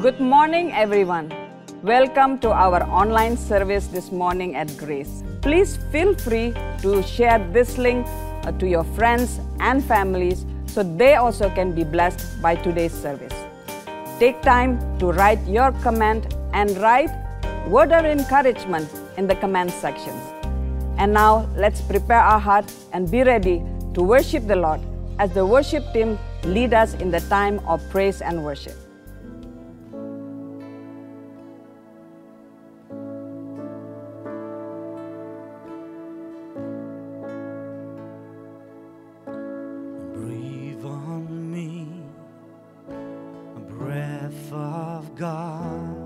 Good morning, everyone. Welcome to our online service this morning at Grace. Please feel free to share this link to your friends and families so they also can be blessed by today's service. Take time to write your comment and write word of encouragement in the comment sections. And now let's prepare our heart and be ready to worship the Lord as the worship team lead us in the time of praise and worship. Breathe on me, a breath of God,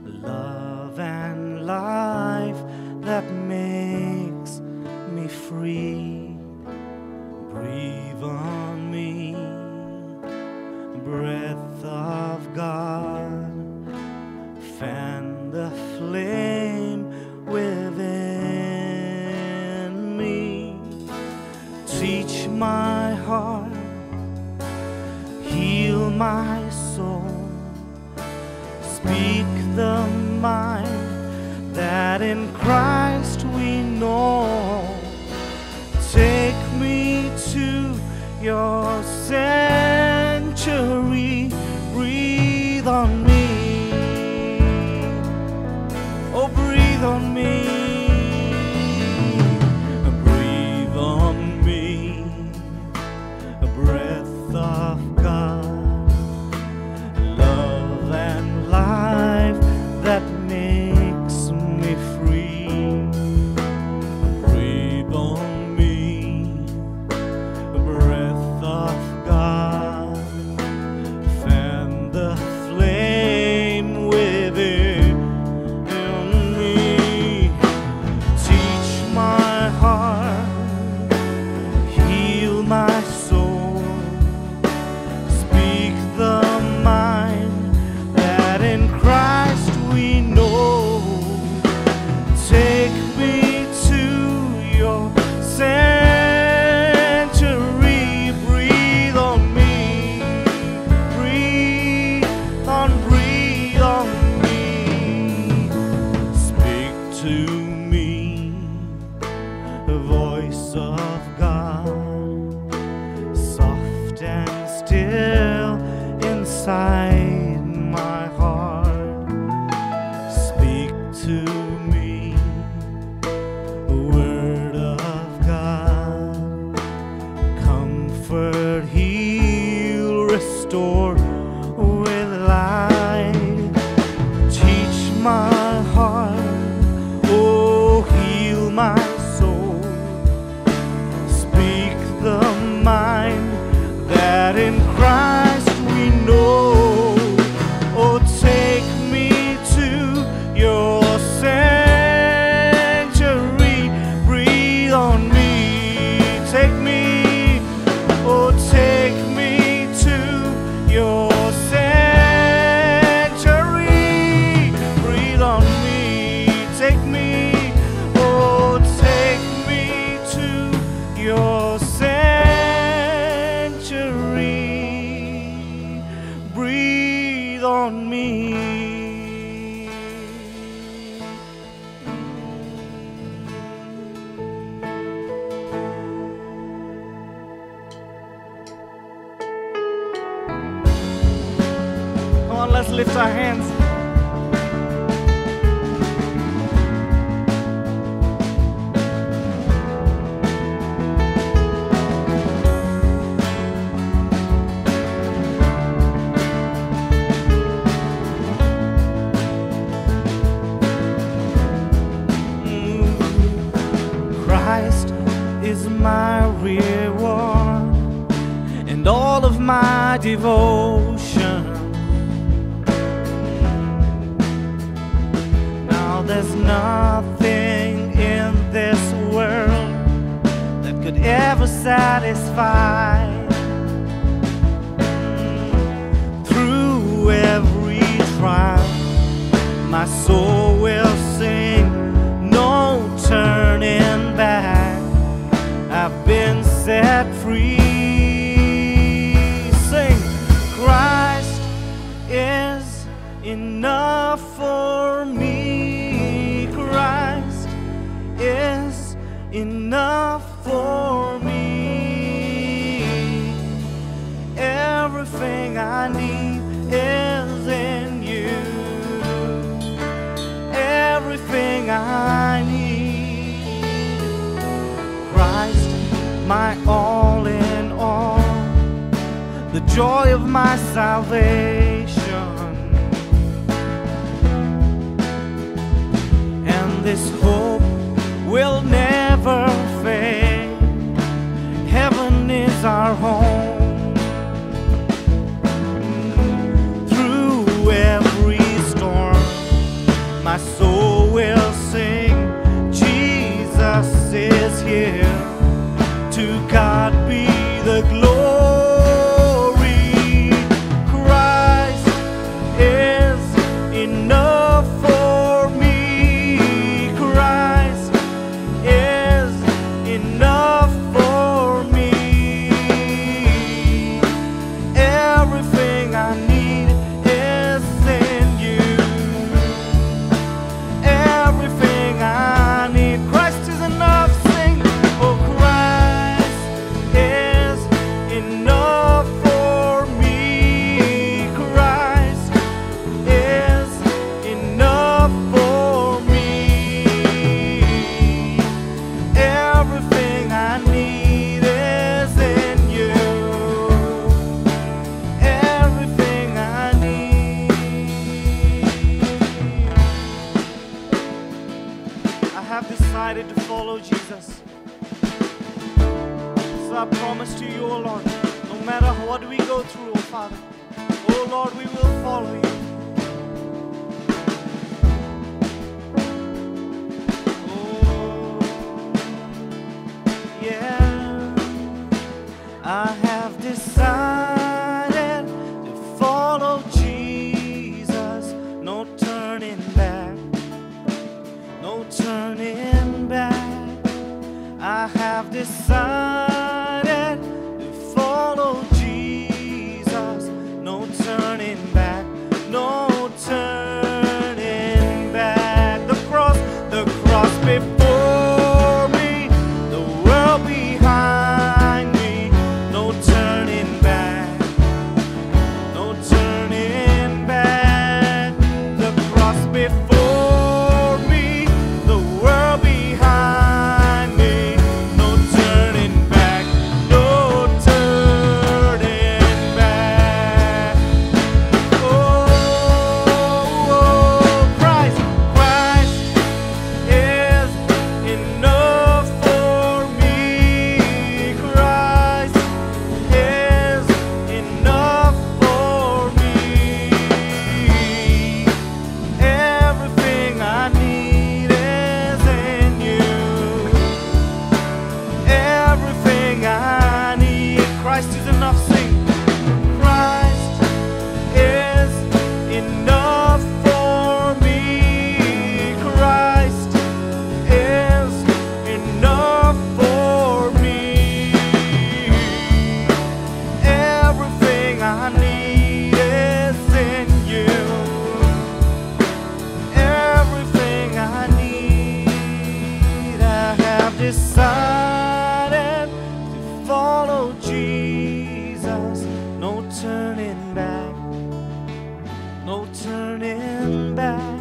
love and life that makes me free. Breathe on me, a breath of God, fan the flame within me. Teach my heart, heal my soul, speak the mind that in Christ we know. Take me to your sanctuary, breathe on me, oh breathe on me. Breathe on me, a breath of God, love and life that makes me free. Breathe on me, a breath of God, fan the flame within me. Teach my heart, heal my soul, speak the mind that in Christ we know. Take me to your sanctuary, breathe on me, breathe on me. Speak to me, the voice of God, soft and still inside my heart. Speak to me, the word of God, comfort, heal, restore with light. Teach my heart, oh heal my soul, speak the mind that in Christ we know. Oh, take me to your sanctuary, breathe on me. Take me, oh, take me to your sanctuary, breathe on me. Take me, oh, take me to your sanctuary, breathe on me. Come on, let's lift our hands. Christ is my reward and all of my devotion. Now there's nothing in this world that could ever satisfy. Through every trial, my soul will sing, no turning back. I've been set free. Sing, Christ is enough for me. Christ is enough for me. Everything I need is in you. Everything I need. Christ, my all in all, the joy of my salvation. And this hope will never fade. Heaven is our home. Through every storm, my soul will sing, Jesus is here. To God be the glory. Christ is enough for me. Christ is enough for me. Everything I need is in you. Everything I need. Christ is enough. Sing, oh, Christ is enough for me. Christ is enough for me. Everything I need is in you. Everything I need. I have decided to follow Jesus. So I promise to you, oh Lord, no matter what we go through, oh Father, oh Lord, we will follow you. Oh, yeah. I have decided to follow Jesus. No turning back. No turning back. I have decided to follow Jesus. No turning back. No turning back. The cross before me, the world behind me. No turning back. No turning back. The cross before me, the world behind me. No turning back. No turning back. Oh, Christ is enough for me. Christ is enough for me. Everything I need is in you. Everything I need. Christ is enough. Sing. Christ is enough for me. Christ is enough for me. Everything I need is in you. Everything I need. I have decided to follow Jesus. No turning back. No turning back.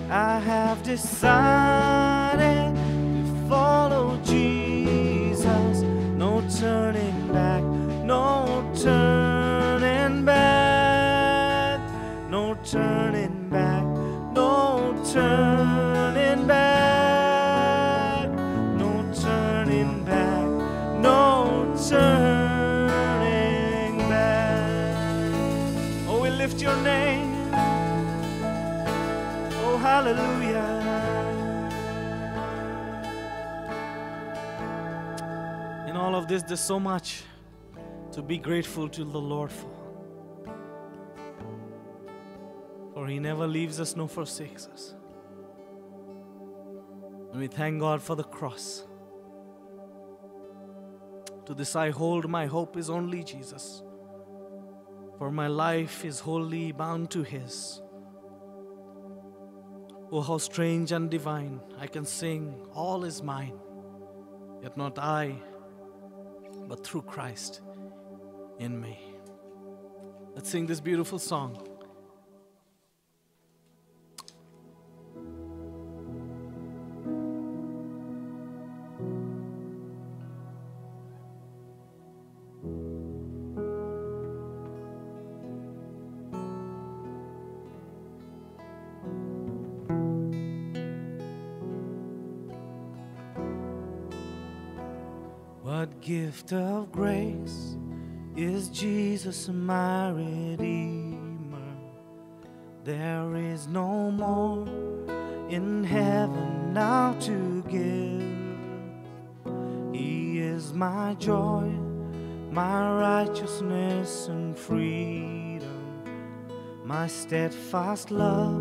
I have decided to follow Jesus. No turning back. No turning back. No turning back. No turning back. No turning back. No turning back. Oh, we lift your name. Oh, hallelujah. In all of this, there's so much to be grateful to the Lord for. For He never leaves us nor forsakes us. And we thank God for the cross. To this I hold, my hope is only Jesus. for my life is wholly bound to His. Oh, how strange and divine, I can sing, all is mine, yet not I, but through Christ in me. Let's sing this beautiful song. What gift of grace is Jesus my Redeemer? There is no more in heaven now to give. He is my joy, my righteousness and freedom, my steadfast love,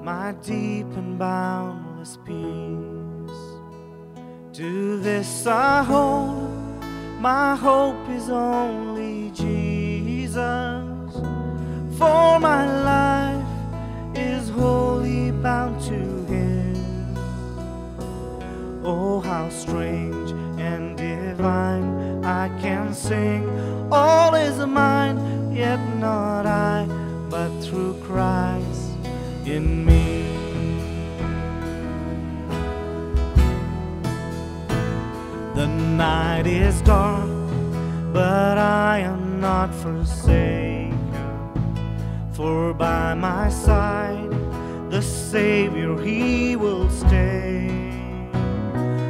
my deep and boundless peace. To this I hold, my hope is only Jesus, for my life is wholly bound to Him. Oh, how strange and divine, I can sing, all is mine, yet not I, but through Christ in me. The night is dark, but I am not forsaken, for by my side the Savior He will stay.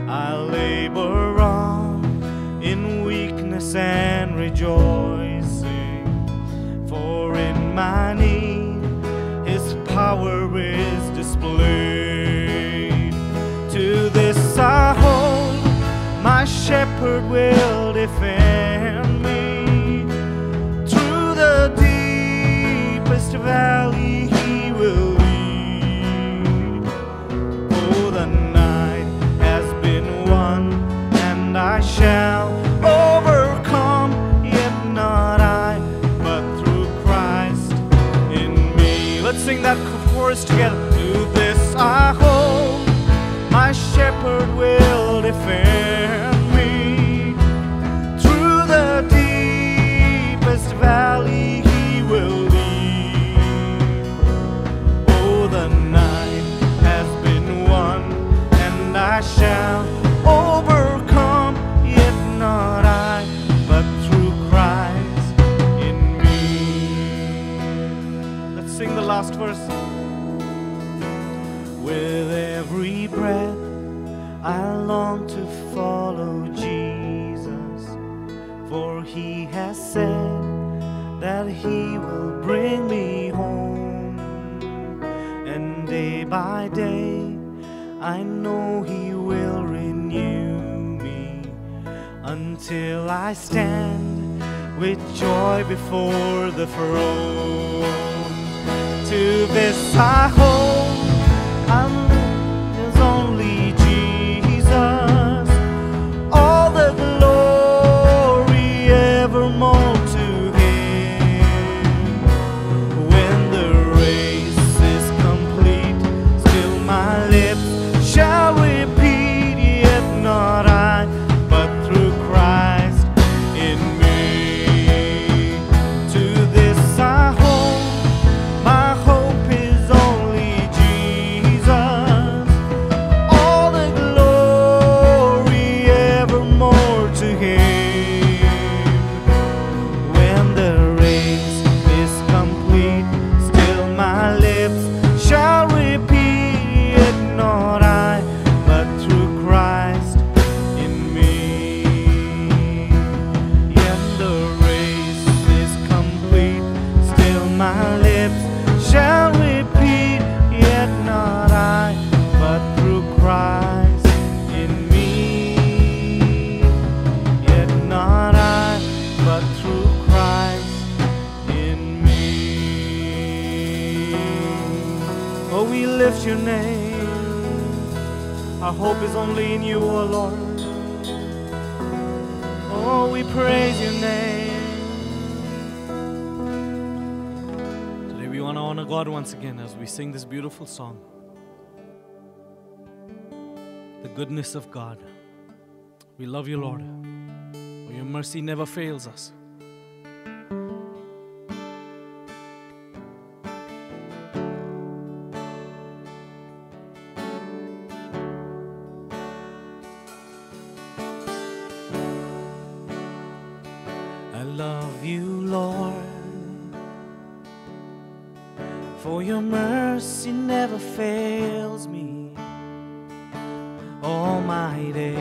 I labor on in weakness and rejoicing, for in my need His power is displayed. To this I hold, my shepherd will defend me. Through the deepest valley He will lead. Oh, the night has been won, and I shall overcome, yet not I, but through Christ in me. Let's sing that chorus together. To this I hold, my shepherd will defend me. Through the deepest valley He will lead. Oh, the night has been won, and I shall overcome, yet not I, but through Christ in me. Let's sing the last verse. With every breath I long to follow Jesus, for He has said that He will bring me home. And day by day I know He will renew me, until I stand with joy before the throne. To this I hold, there's only Jesus, all the glory evermore to Him. When the race is complete, still my lips shall repeat, yet not I, but through Christ in me. To this I hold, my hope is only Jesus, all the glory evermore to Him. When the race is complete, still my lips shall repeat, yet not I, but through Christ in me. Yet the race is complete, still my lips shall repeat, yet not I, but through Christ in me. Yet not I, but through Christ in me. Oh, we lift your name. Our hope is only in you, O Lord. Oh, we praise your name. want to honor God once again as we sing this beautiful song. The goodness of God. We love you, Lord, for your mercy never fails us. I love you, Lord, for your mercy never fails me. All my days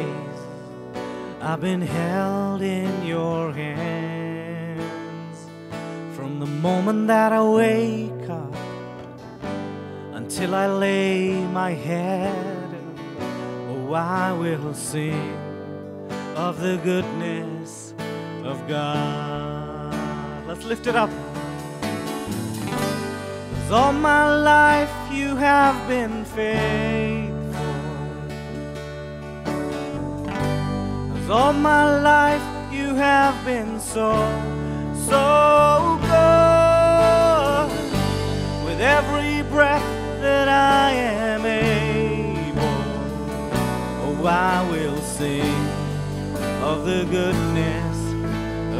I've been held in your hands. From the moment that I wake up until I lay my head, oh, I will sing of the goodness of God. Let's lift it up. 'Cause all my life you have been faithful. All my life you have been so, so good. With every breath that I am able, oh, I will sing of the goodness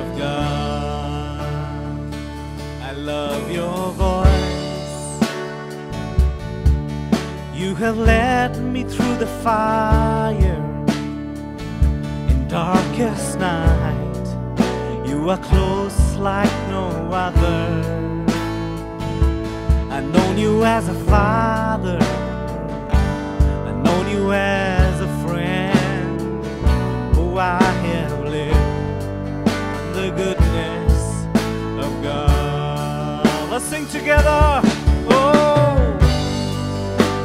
of God. I love your voice. You have led me through the fire. Darkest night, you are close like no other. I've known you as a father, I've known you as a friend. Oh, I have lived the goodness of God. Let's sing together. Oh,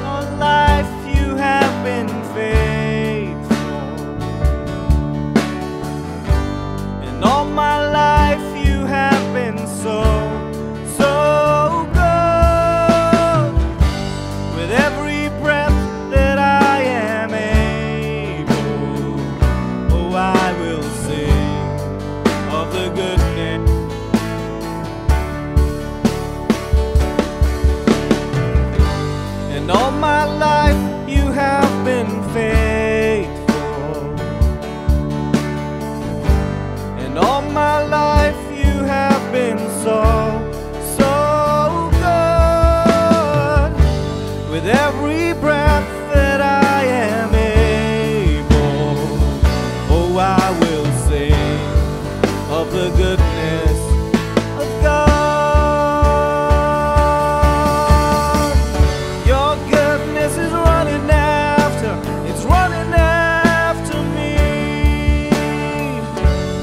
all life you have been faithful. All my life you have been so, so good. With every breath that I am able, oh, I will sing of the goodness. And all my life you have been faithful. All my life you have been so, so good. With every breath that I am able, oh, I will sing of the goodness of God. Your goodness is running after, it's running after me.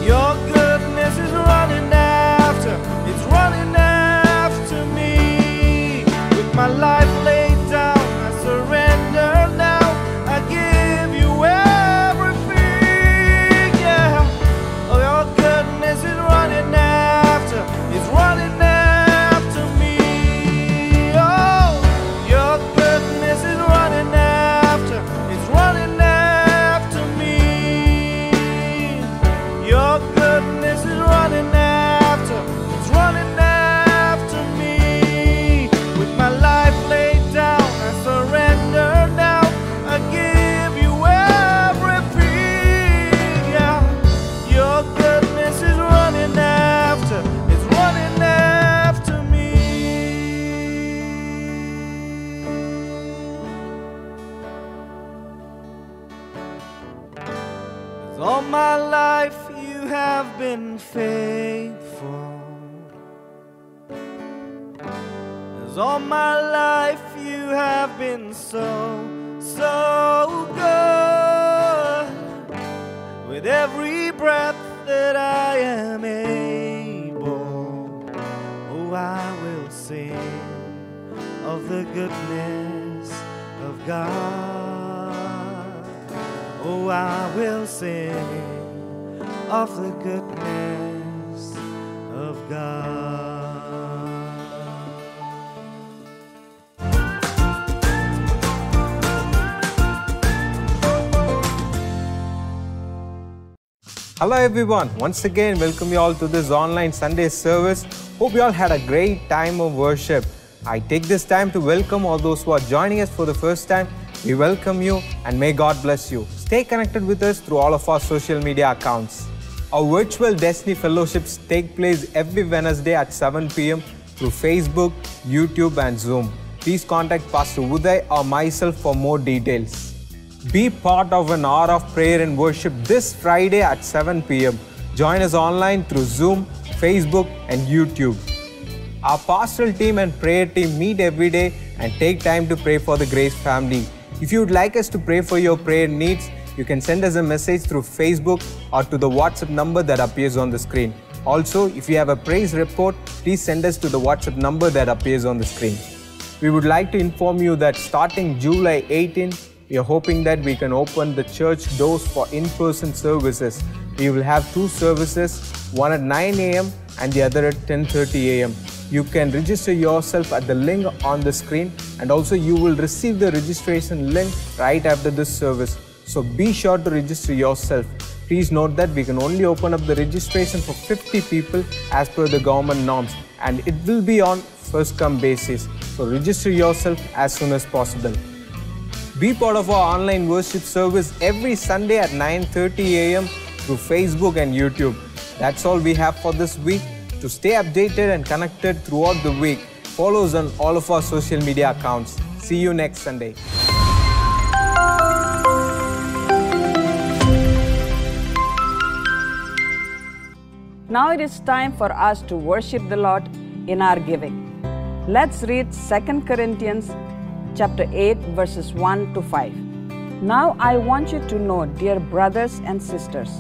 Your goodness is running after, it's running after me. With my life laid down, I surrender now. I give you everything, yeah. Oh, your goodness is running after, it's running after me. Oh, your goodness is running after, it's running after me. Your goodness is running after, it's running after me. With my life laid down, I surrender now. I give you everything, yeah. Your goodness is running after, it's running after me. 'Cause all my life you have been faithful. 'Cause all my life you have been so, so good. With every breath that I am able, oh, I will sing of the goodness of God. Oh, I will sing of the goodness of God. Hello everyone, once again welcome you all to this online Sunday service. Hope you all had a great time of worship. I take this time to welcome all those who are joining us for the first time. We welcome you and may God bless you. Stay connected with us through all of our social media accounts. Our virtual Destiny Fellowships take place every Wednesday at 7 p.m. through Facebook, YouTube and Zoom. Please contact Pastor Uday or myself for more details. Be part of an hour of prayer and worship this Friday at 7 p.m. Join us online through Zoom, Facebook and YouTube. Our pastoral team and prayer team meet every day and take time to pray for the Grace family. If you would like us to pray for your prayer needs, you can send us a message through Facebook or to the WhatsApp number that appears on the screen. Also, if you have a praise report, please send us to the WhatsApp number that appears on the screen. We would like to inform you that starting July 18, we are hoping that we can open the church doors for in-person services. We will have 2 services, one at 9 a.m. and the other at 10:30 a.m. You can register yourself at the link on the screen, and also you will receive the registration link right after this service. So be sure to register yourself. Please note that we can only open up the registration for 50 people as per the government norms, and it will be on first-come basis. So register yourself as soon as possible. Be part of our online worship service every Sunday at 9:30 a.m. through Facebook and YouTube. That's all we have for this week. To stay updated and connected throughout the week, follow us on all of our social media accounts. See you next Sunday. Now it is time for us to worship the Lord in our giving. Let's read 2 Corinthians chapter 8 verses 1 to 5. Now I want you to know, dear brothers and sisters,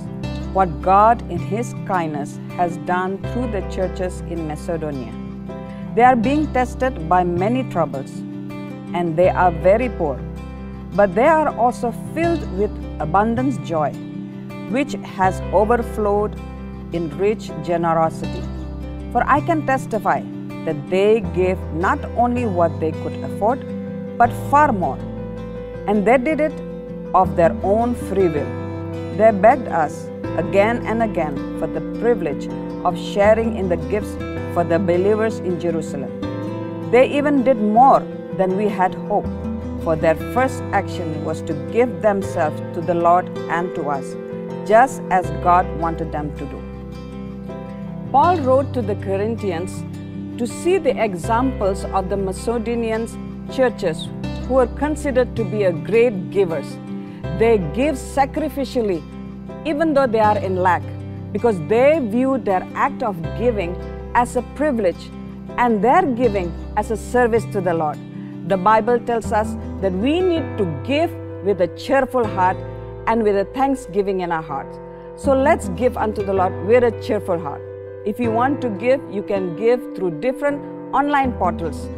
what God in His kindness has done through the churches in Macedonia. They are being tested by many troubles, and they are very poor, but they are also filled with abundant joy, which has overflowed in rich generosity. For I can testify that they gave not only what they could afford, but far more, and they did it of their own free will. They begged us again and again for the privilege of sharing in the gifts for the believers in Jerusalem. They even did more than we had hoped, for their first action was to give themselves to the Lord and to us, just as God wanted them to do. Paul wrote to the Corinthians to see the examples of the Macedonian churches who are considered to be a great givers. They give sacrificially even though they are in lack, because they view their act of giving as a privilege and their giving as a service to the Lord. The Bible tells us that we need to give with a cheerful heart and with a thanksgiving in our hearts. So let's give unto the Lord with a cheerful heart. If you want to give, you can give through different online portals.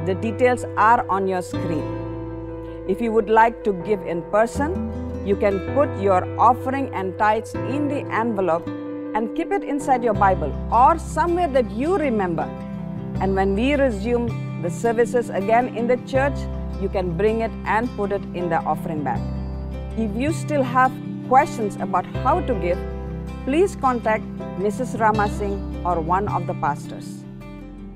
The details are on your screen. If you would like to give in person, you can put your offering and tithes in the envelope and keep it inside your Bible or somewhere that you remember. And when we resume the services again in the church, you can bring it and put it in the offering bag. If you still have questions about how to give, please contact Mrs. Rama Singh or one of the pastors.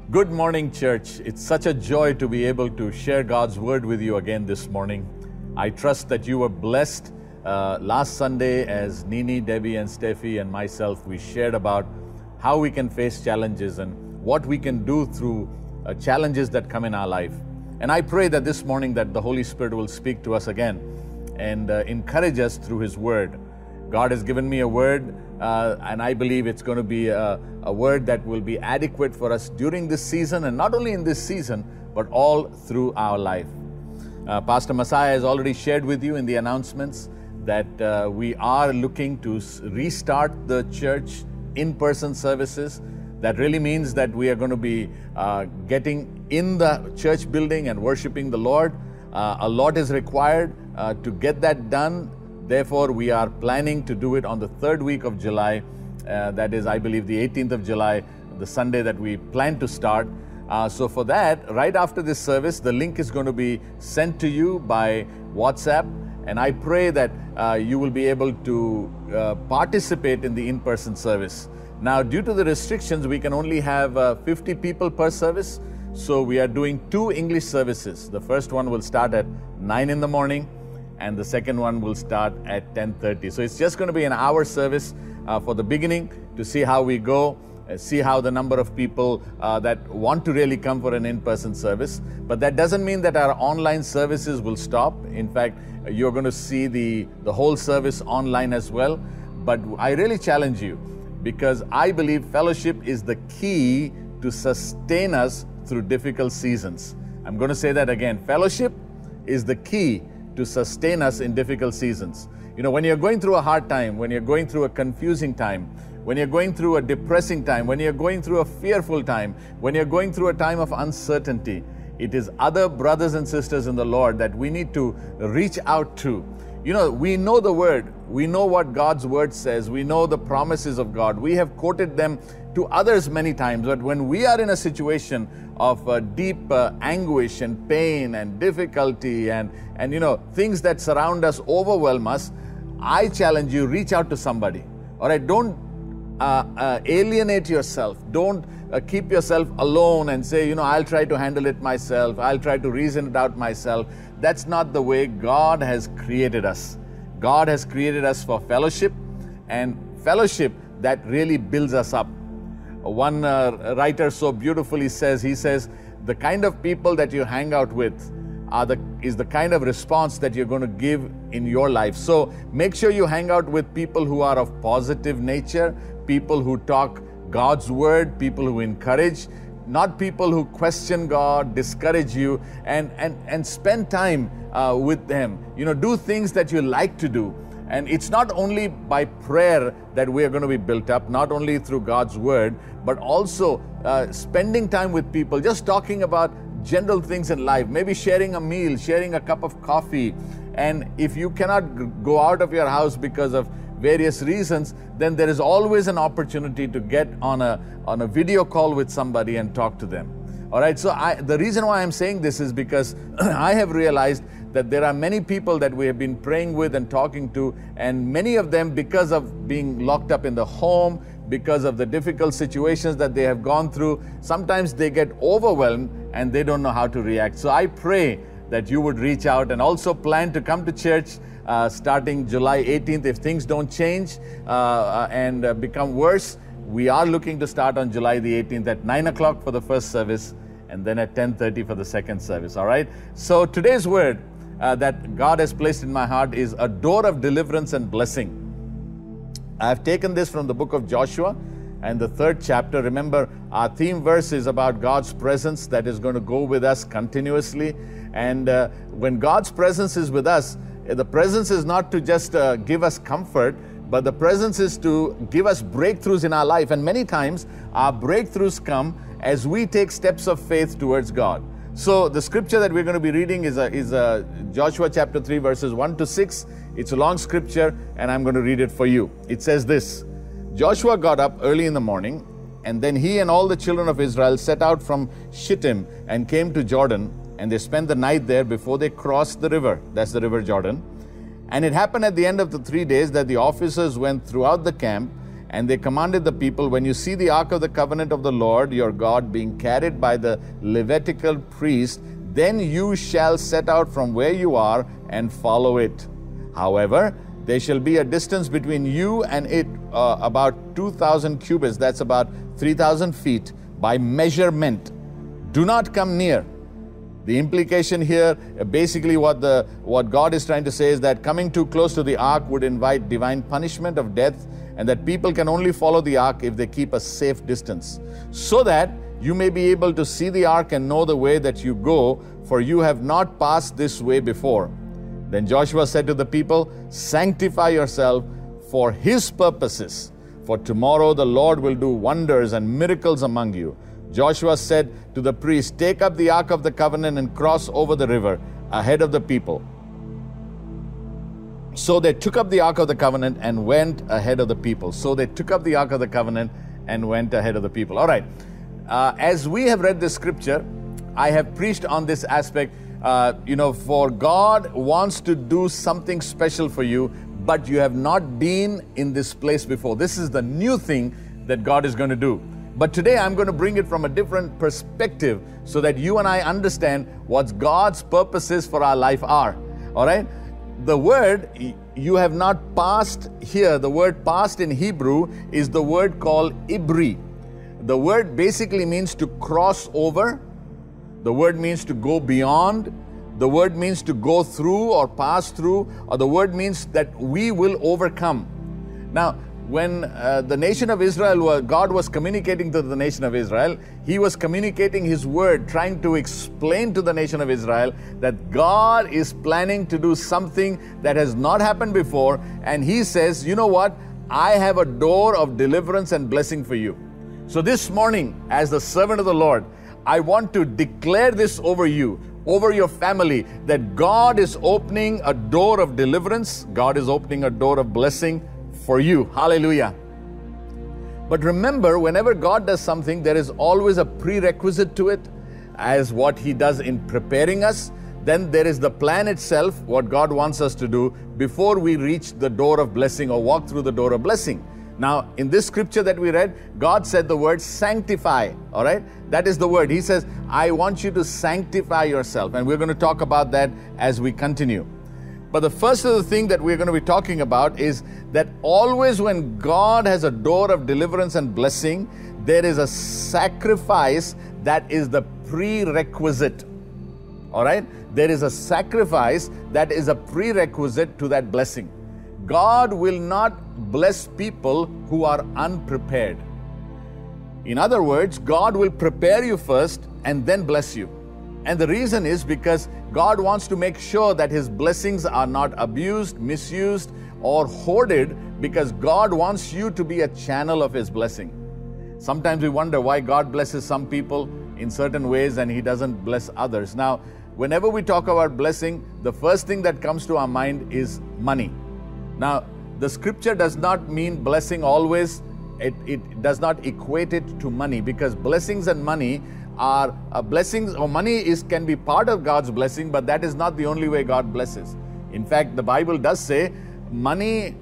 Good morning, church. It's such a joy to be able to share God's word with you again this morning. I trust that you were blessed last Sunday as Nini, Debbie and Steffi and myself, we shared about how we can face challenges and what we can do through challenges that come in our life. And I pray that this morning that the Holy Spirit will speak to us again and encourage us through His word. God has given me a word and I believe it's going to be a word that will be adequate for us during this season, and not only in this season, but all through our life. Pastor Messiah has already shared with you in the announcements that we are looking to restart the church in-person services. That really means that we are going to be getting in the church building and worshiping the Lord. A lot is required to get that done. Therefore, we are planning to do it on the 3rd week of July. That is, I believe, the 18th of July, the Sunday that we plan to start. So for that, right after this service, the link is going to be sent to you by WhatsApp. And I pray that you will be able to participate in the in-person service. Now, due to the restrictions, we can only have 50 people per service. So we are doing 2 English services. The first one will start at 9 in the morning, and the second one will start at 10:30. So it's just going to be an hour service for the beginning to see how we go, see how the number of people that want to really come for an in-person service. But that doesn't mean that our online services will stop. In fact, you're going to see the whole service online as well. But I really challenge you, because I believe fellowship is the key to sustain us through difficult seasons. I'm going to say that again. Fellowship is the key to sustain us in difficult seasons. You know, when you're going through a hard time, when you're going through a confusing time, when you're going through a depressing time, when you're going through a fearful time, when you're going through a time of uncertainty, it is other brothers and sisters in the Lord that we need to reach out to. You know, we know the Word. We know what God's Word says. We know the promises of God. We have quoted them to others many times. But when we are in a situation of deep anguish and pain and difficulty and you know, things that surround us overwhelm us, I challenge you, reach out to somebody. All right, don't alienate yourself. Don't keep yourself alone and say, you know, I'll try to handle it myself. I'll try to reason it out myself. That's not the way God has created us. God has created us for fellowship, and fellowship that really builds us up. One writer so beautifully says, he says, the kind of people that you hang out with is the kind of response that you're going to give in your life. So make sure you hang out with people who are of positive nature, people who talk God's word, people who encourage, not people who question God, discourage you, and spend time with them. You know, do things that you like to do. And it's not only by prayer that we are going to be built up, not only through God's word, but also spending time with people, just talking about general things in life, maybe sharing a meal, sharing a cup of coffee. And if you cannot go out of your house because of various reasons, then there is always an opportunity to get on a video call with somebody and talk to them. All right, so the reason why I'm saying this is because I have realized that there are many people that we have been praying with and talking to, and many of them, because of being locked up in the home, because of the difficult situations that they have gone through, sometimes they get overwhelmed and they don't know how to react. So I pray that you would reach out and also plan to come to church starting July 18th. If things don't change and become worse, we are looking to start on July the 18th at 9 o'clock for the first service, and then at 10:30 for the second service, all right? So today's word that God has placed in my heart is a door of deliverance and blessing. I have taken this from the book of Joshua and the 3rd chapter. Remember, our theme verse is about God's presence that is going to go with us continuously. And when God's presence is with us, the presence is not to just give us comfort, but the presence is to give us breakthroughs in our life. And many times our breakthroughs come as we take steps of faith towards God. So the scripture that we're going to be reading is Joshua chapter 3 verses 1 to 6. It's a long scripture and I'm going to read it for you. It says this: Joshua got up early in the morning, and then he and all the children of Israel set out from Shittim and came to Jordan, and they spent the night there before they crossed the river. That's the river Jordan. And it happened at the end of the 3 days that the officers went throughout the camp, and they commanded the people, when you see the ark of the covenant of the Lord your God being carried by the Levitical priest, then you shall set out from where you are and follow it. However, there shall be a distance between you and it about 2,000 cubits, that's about 3,000 feet, by measurement. Do not come near. The implication here, basically what God is trying to say is that coming too close to the ark would invite divine punishment of death, and that people can only follow the ark if they keep a safe distance, so that you may be able to see the ark and know the way that you go, for you have not passed this way before. Then Joshua said to the people, sanctify yourself for his purposes, for tomorrow the Lord will do wonders and miracles among you. Joshua said to the priests, take up the ark of the covenant and cross over the river ahead of the people. So they took up the ark of the covenant and went ahead of the people. So they took up the ark of the covenant and went ahead of the people. All right. As we have read this scripture, I have preached on this aspect. For God wants to do something special for you, but you have not been in this place before. This is the new thing that God is going to do. But today I'm going to bring it from a different perspective so that you and I understand what God's purposes for our life are. All right? The word you have not passed here, the word passed in Hebrew is the word called ibri. The word basically means to cross over. The word means to go beyond. The word means to go through or pass through, or the word means that we will overcome. Now, when the nation of Israel, God was communicating to the nation of Israel, He was communicating His word, trying to explain to the nation of Israel that God is planning to do something that has not happened before. And He says, you know what? I have a door of deliverance and blessing for you. So this morning, as the servant of the Lord, I want to declare this over you, over your family, that God is opening a door of deliverance. God is opening a door of blessing for you. Hallelujah. But remember, whenever God does something, there is always a prerequisite to it, as what He does in preparing us. Then there is the plan itself, what God wants us to do before we reach the door of blessing or walk through the door of blessing. Now, in this scripture that we read, God said the word sanctify, all right? That is the word. He says, I want you to sanctify yourself. And we're going to talk about that as we continue. But the first of the thing that we're going to be talking about is that always when God has a door of deliverance and blessing, there is a sacrifice that is the prerequisite. All right? There is a sacrifice that is a prerequisite to that blessing. God will not bless people who are unprepared. In other words, God will prepare you first and then bless you. And the reason is because God wants to make sure that His blessings are not abused, misused, or hoarded, because God wants you to be a channel of His blessing. Sometimes we wonder why God blesses some people in certain ways and He doesn't bless others. Now, whenever we talk about blessing, the first thing that comes to our mind is money. Now, the scripture does not mean blessing always. It does not equate it to money, because blessings and money are blessings, or money can be part of God's blessing, but that is not the only way God blesses. In fact, the Bible does say money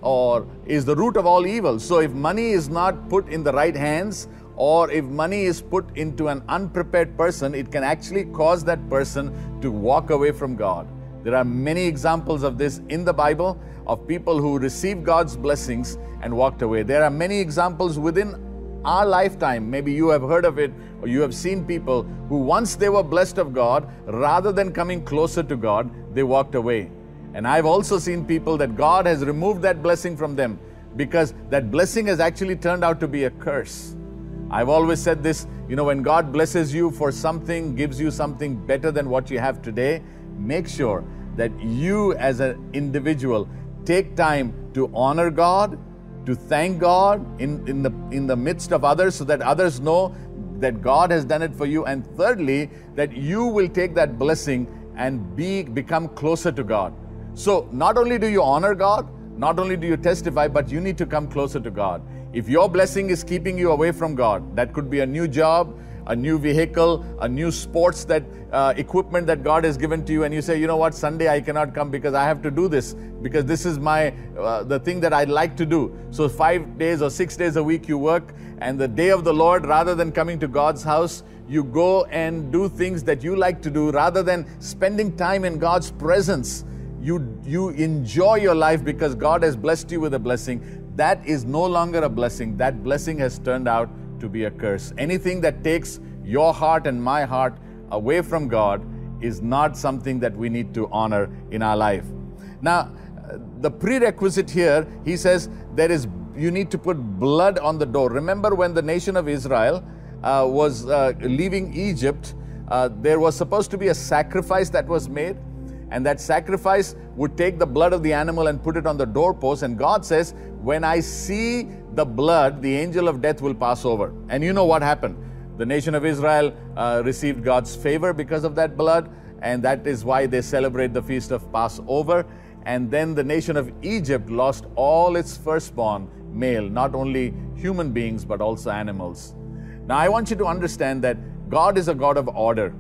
is the root of all evil. So if money is not put in the right hands, or if money is put into an unprepared person, it can actually cause that person to walk away from God. There are many examples of this in the Bible, of people who received God's blessings and walked away. There are many examples within our lifetime. Maybe you have heard of it, or you have seen people who once they were blessed of God, rather than coming closer to God, they walked away. And I've also seen people that God has removed that blessing from them, because that blessing has actually turned out to be a curse. I've always said this, when God blesses you for something, gives you something better than what you have today, make sure that you as an individual take time to honor God, to thank God in the midst of others, so that others know that God has done it for you. And thirdly, that you will take that blessing and become closer to God. So not only do you honor God, not only do you testify, but you need to come closer to God. If your blessing is keeping you away from God, that could be a new job, a new vehicle, a new sports equipment that God has given to you, and you say, you know what, Sunday I cannot come because I have to do this, because this is the thing that I'd like to do. So 5 days or 6 days a week you work, and the day of the Lord, rather than coming to God's house, you go and do things that you like to do, rather than spending time in God's presence. You enjoy your life because God has blessed you with a blessing. That is no longer a blessing. That blessing has turned out to be a curse. Anything that takes your heart and my heart away from God is not something that we need to honor in our life. Now, the prerequisite here, he says, you need to put blood on the door. Remember, when the nation of Israel was leaving Egypt, there was supposed to be a sacrifice that was made. And that sacrifice would take the blood of the animal and put it on the doorpost. And God says, when I see the blood, the angel of death will pass over. And you know what happened? The nation of Israel received God's favor because of that blood. And that is why they celebrate the feast of Passover. And then the nation of Egypt lost all its firstborn male, not only human beings, but also animals. Now, I want you to understand that God is a God of order.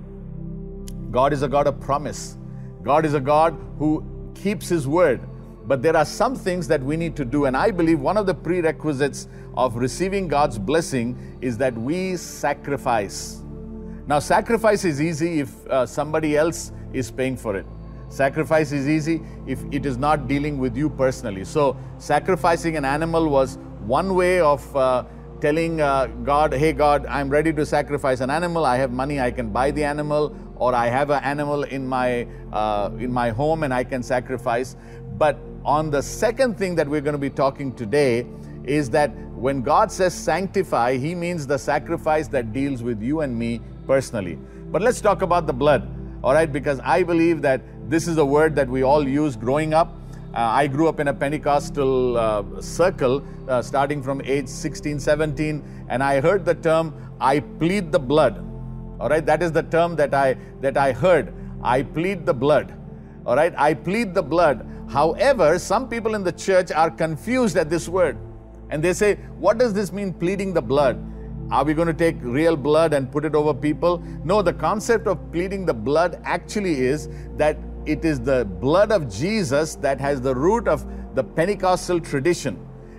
God is a God of promise. God is a God who keeps His word. But there are some things that we need to do. And I believe one of the prerequisites of receiving God's blessing is that we sacrifice. Now, sacrifice is easy if somebody else is paying for it. Sacrifice is easy if it is not dealing with you personally. So, sacrificing an animal was one way of telling God, hey God, I'm ready to sacrifice an animal. I have money, I can buy the animal, or I have an animal in my home and I can sacrifice. But on the second thing that we're going to be talking today is that when God says sanctify, He means the sacrifice that deals with you and me personally. But let's talk about the blood, all right? Because I believe that this is a word that we all use growing up. I grew up in a Pentecostal circle starting from age 16, 17, and I heard the term, I plead the blood. All right, that is the term that I heard. I plead the blood. All right, I plead the blood. However, some people in the church are confused at this word. And they say, what does this mean, pleading the blood? Are we going to take real blood and put it over people? No, the concept of pleading the blood actually is that it is the blood of Jesus that has the root of the Pentecostal tradition.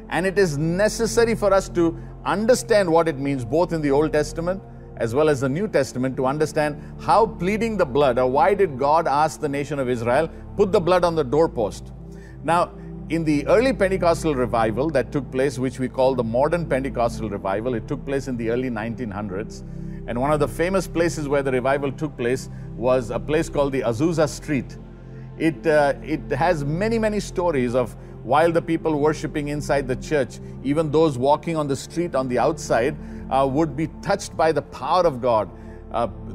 And it is necessary for us to understand what it means, both in the Old Testament as well as the New Testament, to understand how pleading the blood, or why did God ask the nation of Israel, put the blood on the doorpost. Now, in the early Pentecostal revival that took place, which we call the modern Pentecostal revival, it took place in the early 1900s. And one of the famous places where the revival took place was a place called the Azusa Street. It has many, many stories of while the people worshiping inside the church, even those walking on the street on the outside would be touched by the power of God.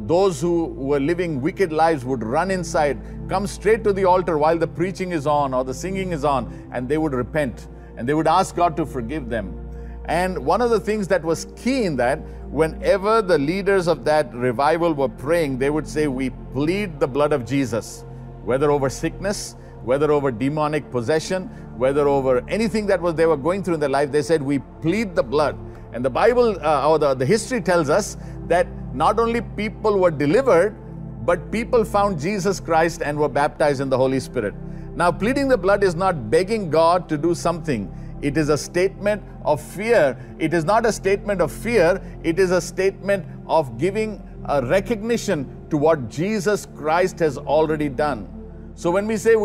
Those who were living wicked lives would run inside, come straight to the altar while the preaching is on or the singing is on, and they would repent and they would ask God to forgive them. And one of the things that was key in that, whenever the leaders of that revival were praying, they would say, we plead the blood of Jesus, whether over sickness, whether over demonic possession, whether over anything that they were going through in their life. They said, we plead the blood. And the Bible, or the history tells us that not only people were delivered, but people found Jesus Christ and were baptized in the Holy Spirit. Now, pleading the blood is not begging God to do something. It is a statement of fear. It is not a statement of fear. It is a statement of giving a recognition to what Jesus Christ has already done. So when we say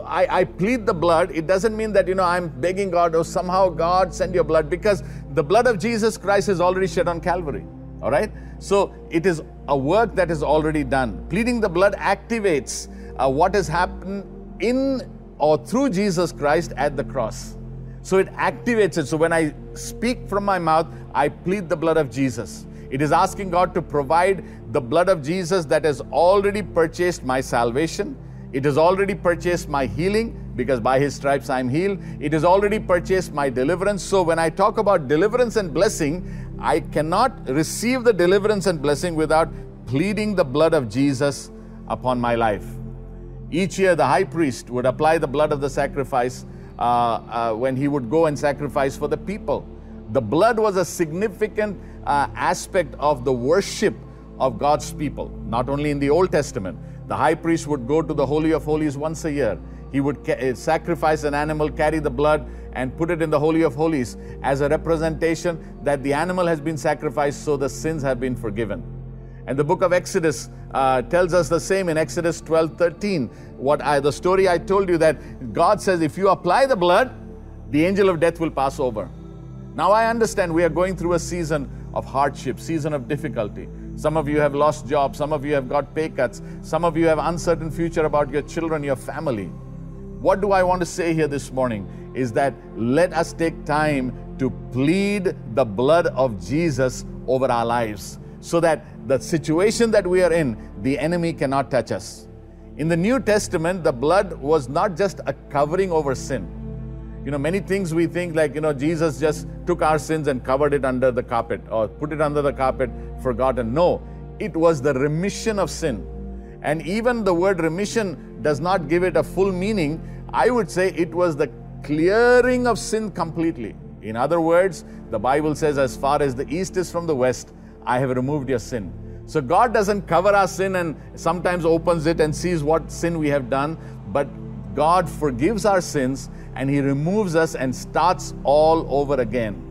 I plead the blood, it doesn't mean that, I'm begging God, or somehow God send your blood, because the blood of Jesus Christ is already shed on Calvary. All right? So it is a work that is already done. Pleading the blood activates what has happened in or through Jesus Christ at the cross. So it activates it. So when I speak from my mouth, I plead the blood of Jesus. It is asking God to provide the blood of Jesus that has already purchased my salvation. It has already purchased my healing, because by His stripes I am healed. It has already purchased my deliverance. So when I talk about deliverance and blessing, I cannot receive the deliverance and blessing without pleading the blood of Jesus upon my life. Each year the high priest would apply the blood of the sacrifice when he would go and sacrifice for the people. The blood was a significant aspect of the worship of God's people, not only in the Old Testament. The high priest would go to the Holy of Holies once a year. He would sacrifice an animal, carry the blood, and put it in the Holy of Holies as a representation that the animal has been sacrificed, so the sins have been forgiven. And the book of Exodus tells us the same in Exodus 12:13. The story I told you, that God says, if you apply the blood, the angel of death will pass over. Now I understand we are going through a season of hardship, season of difficulty. Some of you have lost jobs. Some of you have got pay cuts. Some of you have uncertain future about your children, your family. What do I want to say here this morning is that let us take time to plead the blood of Jesus over our lives, so that the situation that we are in, the enemy cannot touch us. In the New Testament, the blood was not just a covering over sin. Many things we think like, Jesus just took our sins and covered it under the carpet, or put it under the carpet, forgotten. No, it was the remission of sin. And even the word remission does not give it a full meaning. I would say it was the clearing of sin completely. In other words, the Bible says, as far as the east is from the west, I have removed your sin. So God doesn't cover our sin and sometimes opens it and sees what sin we have done, but God forgives our sins and He removes us and starts all over again.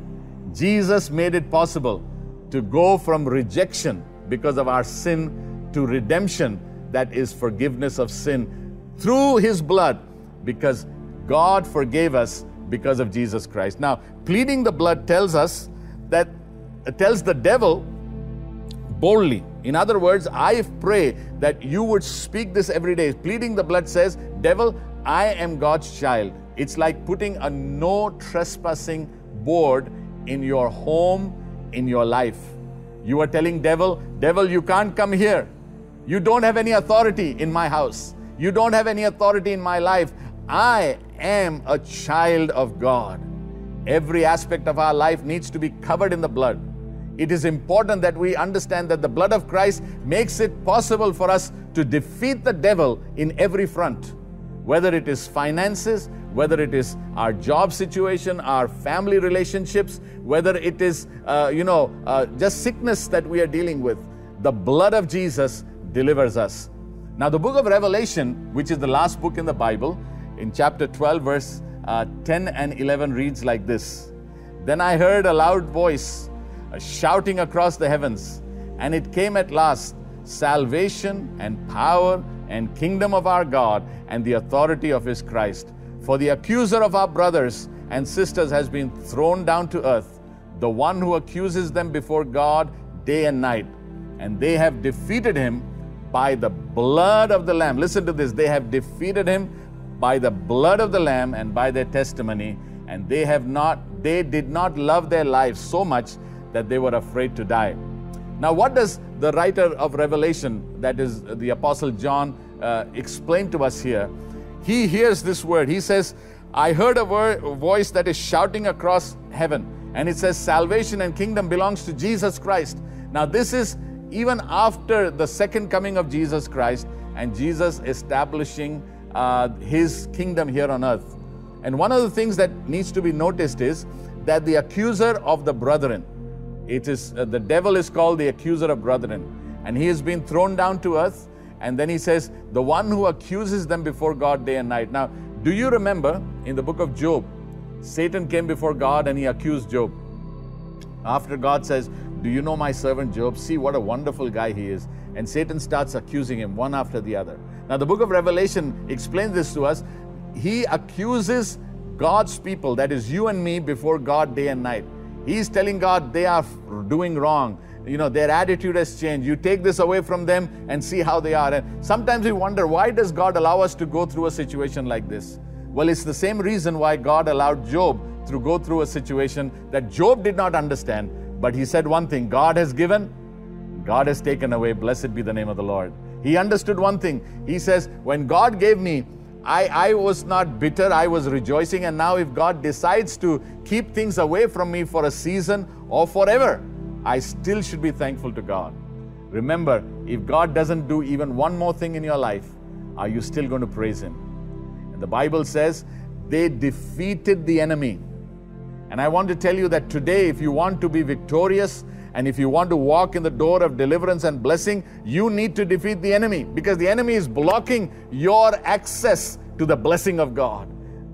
Jesus made it possible to go from rejection because of our sin to redemption, that is forgiveness of sin through His blood, because God forgave us because of Jesus Christ. Now, pleading the blood tells the devil boldly. In other words, I pray that you would speak this every day. Pleading the blood says, devil, I am God's child. It's like putting a no trespassing board in your home, in your life. You are telling devil, you can't come here. You don't have any authority in my house. You don't have any authority in my life. I am a child of God. Every aspect of our life needs to be covered in the blood. It is important that we understand that the blood of Christ makes it possible for us to defeat the devil in every front. Whether it is finances, whether it is our job situation, our family relationships, whether it is, just sickness that we are dealing with, the blood of Jesus delivers us. Now, the book of Revelation, which is the last book in the Bible, in chapter 12, verse 10 and 11 reads like this. Then I heard a loud voice shouting across the heavens, and it came at last, salvation and power and kingdom of our God and the authority of His Christ. For the accuser of our brothers and sisters has been thrown down to earth, the one who accuses them before God day and night. And they have defeated him by the blood of the Lamb. Listen to this. They have defeated him by the blood of the Lamb and by their testimony. And they did not love their lives so much that they were afraid to die. Now, what does the writer of Revelation, that is the Apostle John, explain to us here? He hears this word. He says, I heard a voice that is shouting across heaven. And it says, salvation and kingdom belongs to Jesus Christ. Now, this is even after the second coming of Jesus Christ and Jesus establishing His kingdom here on earth. And one of the things that needs to be noticed is that the accuser of the brethren, it is the devil is called the accuser of brethren, and he has been thrown down to earth. And then he says, the one who accuses them before God day and night. Now, do you remember in the book of Job, Satan came before God and he accused Job. After God says, do you know my servant Job? See what a wonderful guy he is. And Satan starts accusing him one after the other. Now, the book of Revelation explains this to us. He accuses God's people, that is you and me, before God day and night. He's telling God they are doing wrong. You know, their attitude has changed. You take this away from them and see how they are. And sometimes we wonder, why does God allow us to go through a situation like this? Well, it's the same reason why God allowed Job to go through a situation that Job did not understand. But he said one thing, God has given, God has taken away. Blessed be the name of the Lord. He understood one thing. He says, when God gave me, I was not bitter, I was rejoicing. And now if God decides to keep things away from me for a season or forever, I still should be thankful to God. Remember, if God doesn't do even one more thing in your life, are you still going to praise Him? And the Bible says they defeated the enemy. And I want to tell you that today, if you want to be victorious and if you want to walk in the door of deliverance and blessing, you need to defeat the enemy, because the enemy is blocking your access to the blessing of God.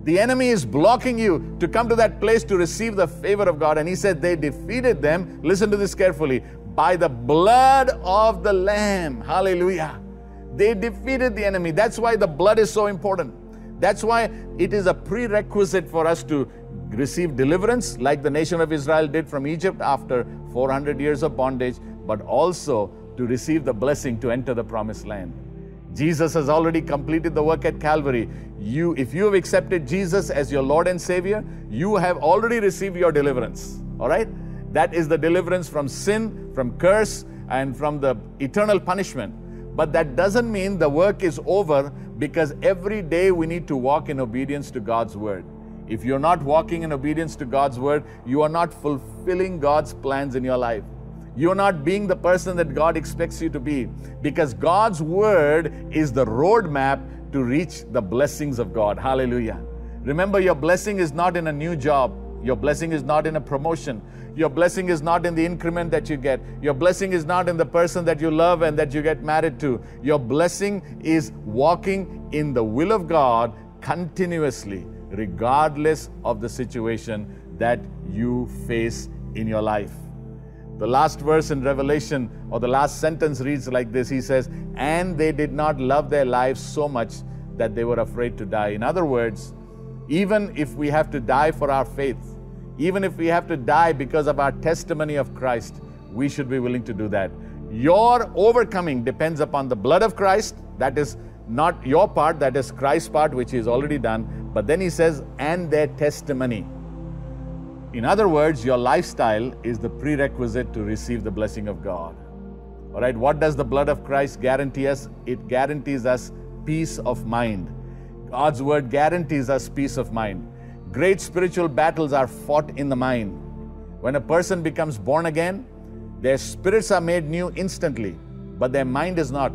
The enemy is blocking you to come to that place to receive the favor of God. And he said they defeated them, listen to this carefully, by the blood of the Lamb. Hallelujah. They defeated the enemy. That's why the blood is so important. That's why it is a prerequisite for us to receive deliverance like the nation of Israel did from Egypt after 400 years of bondage, but also to receive the blessing to enter the promised land. Jesus has already completed the work at Calvary. If you have accepted Jesus as your Lord and Savior, you have already received your deliverance. All right? That is the deliverance from sin, from curse, and from the eternal punishment. But that doesn't mean the work is over, because every day we need to walk in obedience to God's word. If you're not walking in obedience to God's word, you are not fulfilling God's plans in your life. You're not being the person that God expects you to be, because God's word is the roadmap to reach the blessings of God. Hallelujah. Remember, your blessing is not in a new job. Your blessing is not in a promotion. Your blessing is not in the increment that you get. Your blessing is not in the person that you love and that you get married to. Your blessing is walking in the will of God continuously, regardless of the situation that you face in your life. The last verse in Revelation, or the last sentence, reads like this. He says, "And they did not love their lives so much that they were afraid to die." In other words, even if we have to die for our faith, even if we have to die because of our testimony of Christ, we should be willing to do that. Your overcoming depends upon the blood of Christ. That is not your part, that is Christ's part, which He has already done. But then He says, "and their testimony." In other words, your lifestyle is the prerequisite to receive the blessing of God. All right, what does the blood of Christ guarantee us? It guarantees us peace of mind. God's word guarantees us peace of mind. Great spiritual battles are fought in the mind. When a person becomes born again, their spirits are made new instantly, but their mind is not.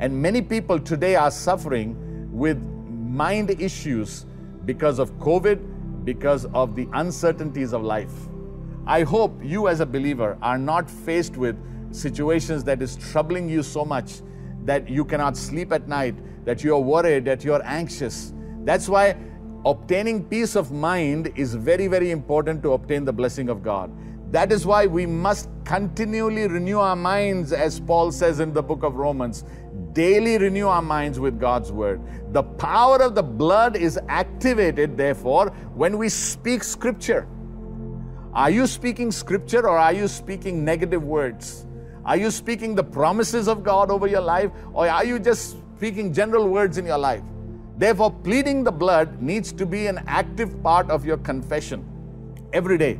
And many people today are suffering with mind issues because of COVID, because of the uncertainties of life. I hope you as a believer are not faced with situations that is troubling you so much that you cannot sleep at night, that you are worried, that you are anxious. That's why obtaining peace of mind is very, very important to obtain the blessing of God. That is why we must continually renew our minds, as Paul says in the book of Romans. Daily renew our minds with God's word. The power of the blood is activated, therefore, when we speak scripture. Are you speaking scripture, or are you speaking negative words? Are you speaking the promises of God over your life, or are you just speaking general words in your life? Therefore, pleading the blood needs to be an active part of your confession every day.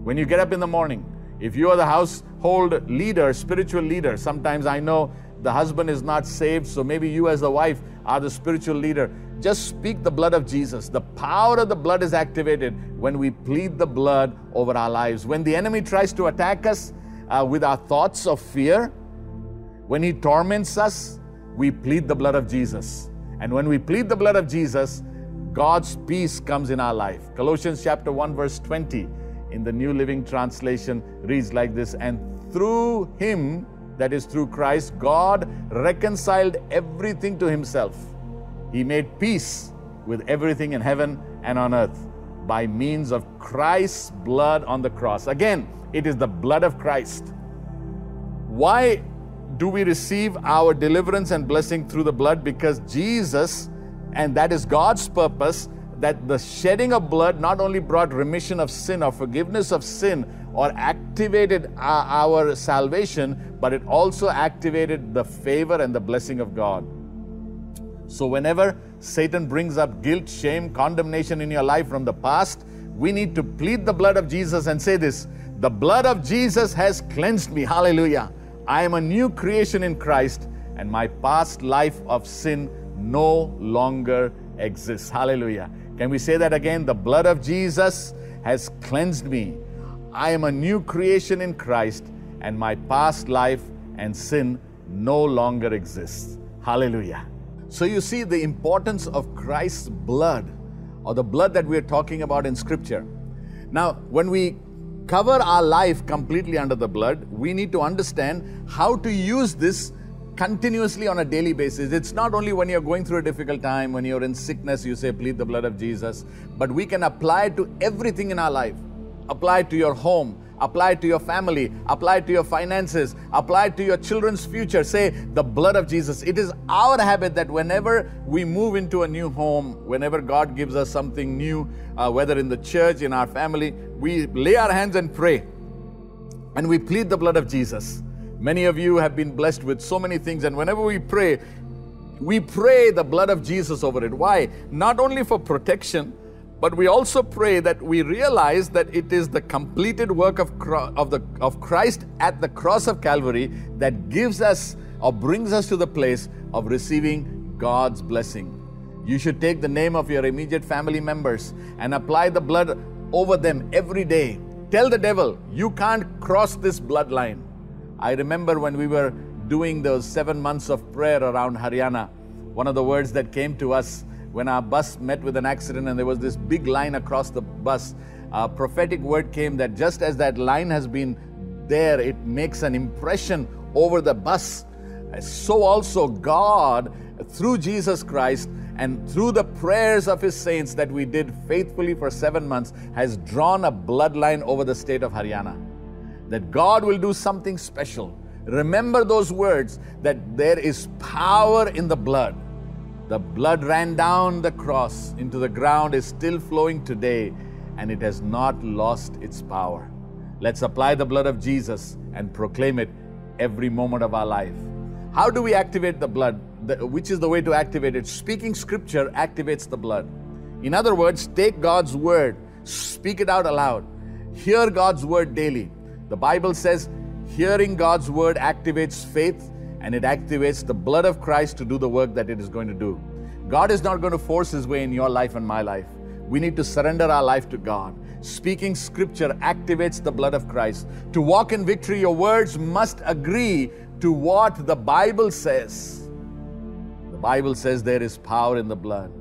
When you get up in the morning, if you are the household leader, spiritual leader, sometimes I know the husband is not saved, so maybe you as the wife are the spiritual leader. Just speak the blood of Jesus. The power of the blood is activated when we plead the blood over our lives. When the enemy tries to attack us with our thoughts of fear, when he torments us, we plead the blood of Jesus. And when we plead the blood of Jesus, God's peace comes in our life. Colossians chapter 1 verse 20 in the New Living Translation reads like this: "And through Him," that is through Christ, "God reconciled everything to Himself. He made peace with everything in heaven and on earth by means of Christ's blood on the cross." Again, it is the blood of Christ. Why do we receive our deliverance and blessing through the blood? Because Jesus, and that is God's purpose, that the shedding of blood not only brought remission of sin or forgiveness of sin or activated our salvation, but it also activated the favor and the blessing of God. So whenever Satan brings up guilt, shame, condemnation in your life from the past, we need to plead the blood of Jesus and say this: "The blood of Jesus has cleansed me." Hallelujah. I am a new creation in Christ, and my past life of sin no longer exists. Hallelujah. Can we say that again? The blood of Jesus has cleansed me. I am a new creation in Christ, and my past life and sin no longer exists. Hallelujah. So you see the importance of Christ's blood, or the blood that we are talking about in Scripture. Now, when we cover our life completely under the blood, we need to understand how to use this continuously on a daily basis. It's not only when you're going through a difficult time, when you're in sickness, you say, plead the blood of Jesus, but we can apply it to everything in our life. Apply it to your home, apply it to your family, apply it to your finances, apply it to your children's future. Say, the blood of Jesus. It is our habit that whenever we move into a new home, whenever God gives us something new, whether in the church, in our family, we lay our hands and pray, and we plead the blood of Jesus. Many of you have been blessed with so many things, and whenever we pray the blood of Jesus over it. Why? Not only for protection, but we also pray that we realize that it is the completed work of Christ at the cross of Calvary that gives us or brings us to the place of receiving God's blessing. You should take the name of your immediate family members and apply the blood over them every day. Tell the devil, you can't cross this bloodline. I remember when we were doing those 7 months of prayer around Haryana, one of the words that came to us when our bus met with an accident and there was this big line across the bus, a prophetic word came that just as that line has been there, it makes an impression over the bus. So also God, through Jesus Christ and through the prayers of His saints that we did faithfully for 7 months, has drawn a bloodline over the state of Haryana. That God will do something special. Remember those words, that there is power in the blood. The blood ran down the cross into the ground, is still flowing today, and it has not lost its power. Let's apply the blood of Jesus and proclaim it every moment of our life. How do we activate the blood? Which is the way to activate it? Speaking Scripture activates the blood. In other words, take God's word, speak it out aloud. Hear God's word daily. The Bible says hearing God's word activates faith, and it activates the blood of Christ to do the work that it is going to do. God is not going to force His way in your life and my life. We need to surrender our life to God. Speaking Scripture activates the blood of Christ. To walk in victory, your words must agree to what the Bible says. The Bible says there is power in the blood.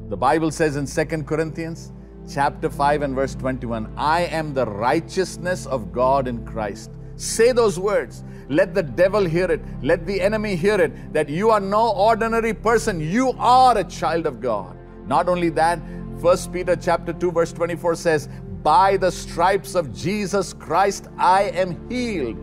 The Bible says in 2 Corinthians chapter 5 and verse 21, I am the righteousness of God in Christ. Say those words. Let the devil hear it. Let the enemy hear it. That you are no ordinary person. You are a child of God. Not only that, 1 Peter chapter 2 verse 24 says, by the stripes of Jesus Christ I am healed.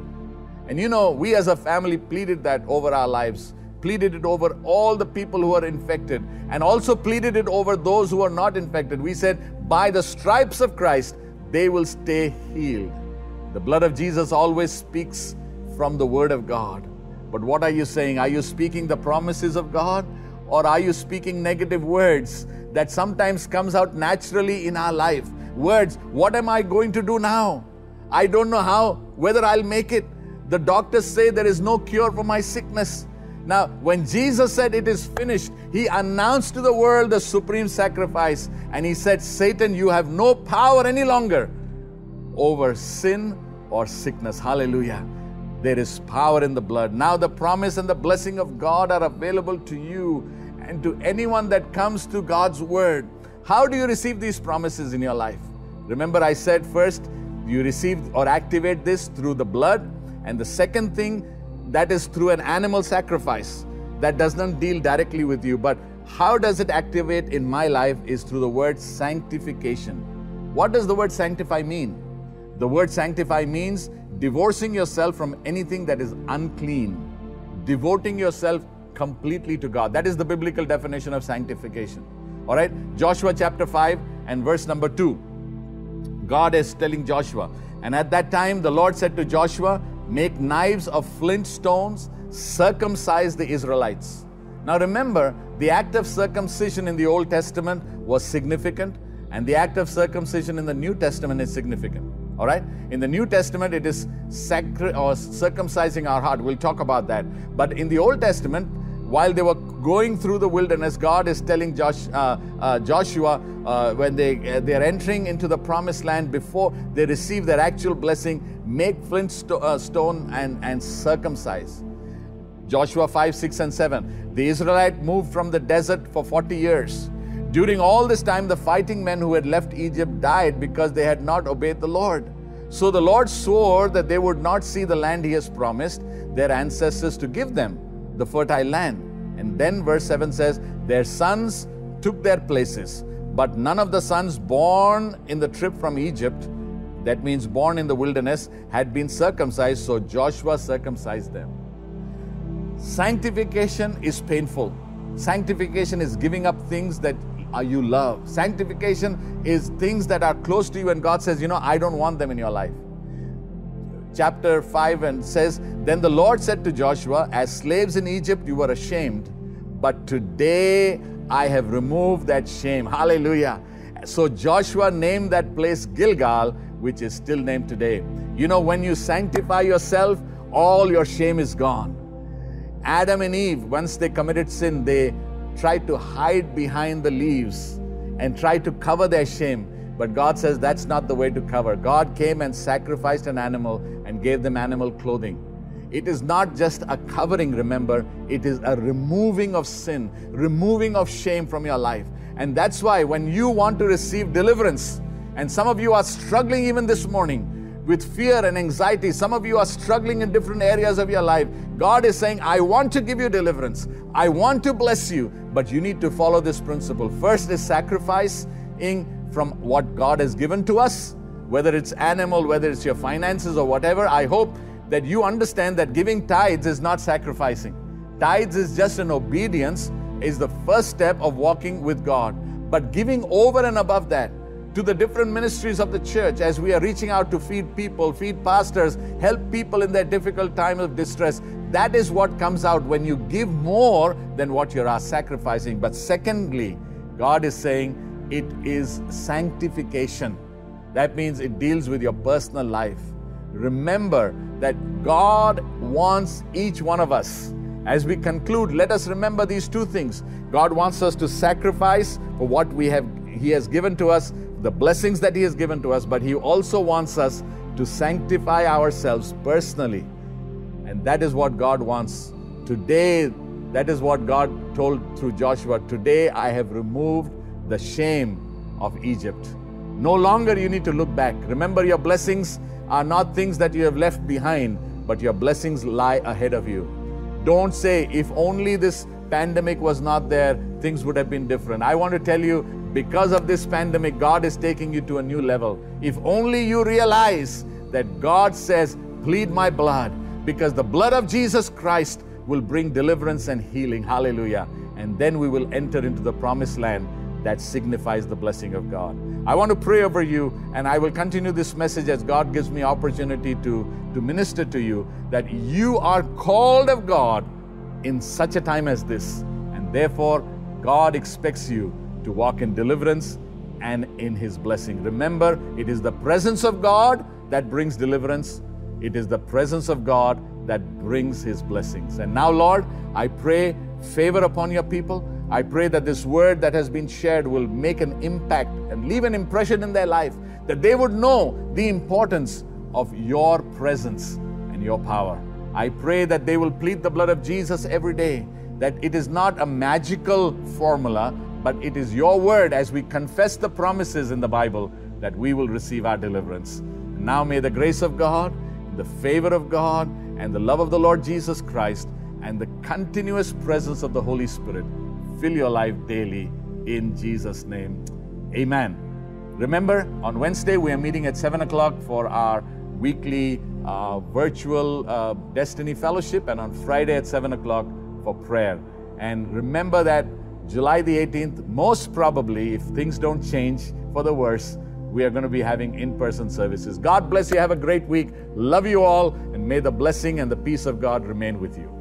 And you know, we as a family pleaded that over our lives. Pleaded it over all the people who are infected, and also pleaded it over those who are not infected. We said, by the stripes of Christ, they will stay healed. The blood of Jesus always speaks from the Word of God. But what are you saying? Are you speaking the promises of God, or are you speaking negative words that sometimes comes out naturally in our life? Words, what am I going to do now? I don't know how, whether I'll make it. The doctors say there is no cure for my sickness. Now, when Jesus said it is finished, He announced to the world the supreme sacrifice, and He said, Satan, you have no power any longer over sin or sickness. Hallelujah. There is power in the blood. Now the promise and the blessing of God are available to you and to anyone that comes to God's word. How do you receive these promises in your life? Remember, I said first, you receive or activate this through the blood. And the second thing, that is through an animal sacrifice. That does not deal directly with you. But how does it activate in my life is through the word sanctification. What does the word sanctify mean? The word sanctify means divorcing yourself from anything that is unclean. Devoting yourself completely to God. That is the biblical definition of sanctification. All right, Joshua chapter 5 and verse number 2. God is telling Joshua, and at that time the Lord said to Joshua, make knives of flint stones, circumcise the Israelites. Now remember, the act of circumcision in the Old Testament was significant, and the act of circumcision in the New Testament is significant. All right? In the New Testament, it is circumcising our heart. We'll talk about that. But in the Old Testament, while they were going through the wilderness, God is telling Joshua when they are entering into the promised land, before they receive their actual blessing, make flint stone and circumcise. Joshua 5, 6 and 7. The Israelite moved from the desert for 40 years. During all this time, the fighting men who had left Egypt died because they had not obeyed the Lord. So the Lord swore that they would not see the land He has promised their ancestors to give them, the fertile land. And then verse 7 says, their sons took their places, but none of the sons born in the trip from Egypt, that means born in the wilderness, had been circumcised, so Joshua circumcised them. Sanctification is painful. Sanctification is giving up things that you love. Sanctification is things that are close to you, and God says, I don't want them in your life. Chapter 5 and says, then the Lord said to Joshua, as slaves in Egypt you were ashamed, but today I have removed that shame. Hallelujah. So Joshua named that place Gilgal, which is still named today. When you sanctify yourself, all your shame is gone. Adam and Eve, once they committed sin, they tried to hide behind the leaves and tried to cover their shame. But God says that's not the way to cover. God came and sacrificed an animal and gave them animal clothing. It is not just a covering, remember. It is a removing of sin, removing of shame from your life. And that's why when you want to receive deliverance, and some of you are struggling even this morning with fear and anxiety. Some of you are struggling in different areas of your life. God is saying, I want to give you deliverance. I want to bless you, but you need to follow this principle. First is sacrificing from what God has given to us, whether it's animal, whether it's your finances or whatever. I hope that you understand that giving tithes is not sacrificing. Tithes is just an obedience, is the first step of walking with God. But giving over and above that to the different ministries of the church, as we are reaching out to feed people, feed pastors, help people in their difficult time of distress, that is what comes out when you give more than what you are sacrificing. But secondly, God is saying it is sanctification. That means it deals with your personal life. Remember that God wants each one of us. As we conclude, let us remember these two things. God wants us to sacrifice for what He has given to us, the blessings that He has given to us, but He also wants us to sanctify ourselves personally. And that is what God wants. Today, that is what God told through Joshua. Today I have removed the shame of Egypt. No longer you need to look back. Remember, your blessings are not things that you have left behind, but your blessings lie ahead of you. Don't say, if only this pandemic was not there, things would have been different. I want to tell you, because of this pandemic, God is taking you to a new level. If only you realize that God says, plead my blood, because the blood of Jesus Christ will bring deliverance and healing. Hallelujah. And then we will enter into the promised land that signifies the blessing of God. I want to pray over you, and I will continue this message as God gives me opportunity to minister to you, that you are called of God in such a time as this. And therefore, God expects you to walk in deliverance and in His blessing. Remember, it is the presence of God that brings deliverance. It is the presence of God that brings His blessings. And now, Lord, I pray favor upon your people. I pray that this word that has been shared will make an impact and leave an impression in their life, that they would know the importance of your presence and your power. I pray that they will plead the blood of Jesus every day, that it is not a magical formula, but it is your word as we confess the promises in the Bible that we will receive our deliverance. Now may the grace of God, the favor of God, and the love of the Lord Jesus Christ, and the continuous presence of the Holy Spirit fill your life daily in Jesus' name. Amen. Remember, on Wednesday we are meeting at 7 o'clock for our weekly virtual Destiny Fellowship, and on Friday at 7 o'clock for prayer. And remember that July the 18th, most probably, if things don't change for the worse, we are going to be having in-person services. God bless you. Have a great week. Love you all, and may the blessing and the peace of God remain with you.